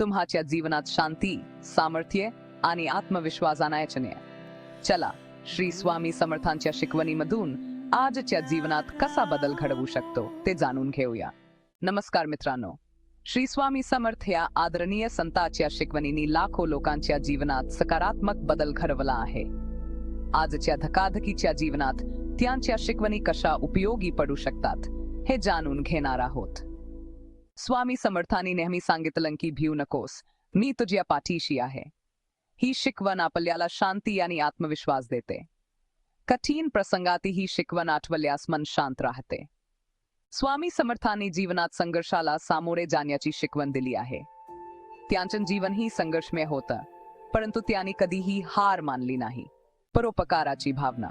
तुम्हाच्या जीवनात शांती, सामर्थ्य आणि आत्मविश्वास आणायचे नाही. चला, श्री स्वामी समर्थांच्या शिकवणीमधून आजच्या जीवनात कसा बदल घडवू शकतो ते जाणून घेऊया. नमस्कार मित्रांनो, श्री स्वामी समर्थ या आदरणीय संतांच्या शिकवणींनी लाखो लोकांच्या जीवनात सकारात्मक बदल घडवला आहे. आजच्या धकाधकीच्या जीवनात त्यांच्या शिकवणी कशा उपयोगी पडू शकतात हे जाणून घेणार आहोत. स्वामी समर्थांनी नेहमी सांगितलं की भिऊ नकोस, मी तुझ्या पाठीशी आहे. ही शिकवण आपल्याला शांती आणि आत्मविश्वास देते. कठीण प्रसंगात ही शिकवण आठवल्यास मन शांत राहते. स्वामी समर्थांनी जीवनात संघर्षाला सामोरे जाण्याची शिकवण दिली आहे. त्यांचं जीवन ही संघर्षमय होतं, परंतु त्यांनी कधीही हार मानली नाही. परोपकाराची भावना.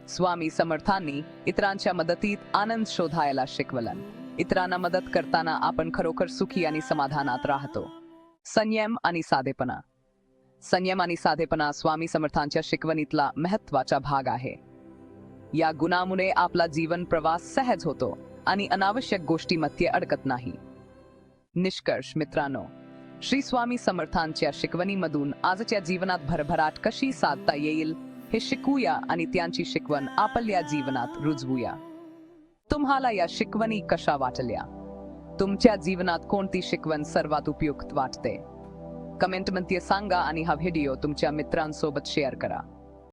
स्वामी समर्थांनी इतरांच्या मदतीत आनंद शोधायला शिकवलं. इतरांना मदत करताना आपण खरोखर सुखी आणि समाधानात राहतो. संयम आणि साधेपणा. संयम आणि साधेपणा स्वामी समर्थांच्या शिकवणीतला महत्त्वाचा भाग आहे. या गुणामुळे आपला जीवन प्रवास सहज होतो आणि अनावश्यक गोष्टींमध्ये अडकत नाही. निष्कर्ष मित्रांनो, श्री स्वामी समर्थांच्या शिकवणीमधून आजच्या जीवनात भरभराट कशी साधता येईल हे शिकूया आणि त्यांची शिकवण आपल्या जीवनात रुजवूया. तुम्हाला या शिकवणी कशा वाटल्या? तुमच्या जीवनात कोणती शिकवण सर्वात उपयुक्त वाटते? कमेंटमध्ये सांगा आणि हा व्हिडिओ तुमच्या मित्रांसोबत शेअर करा.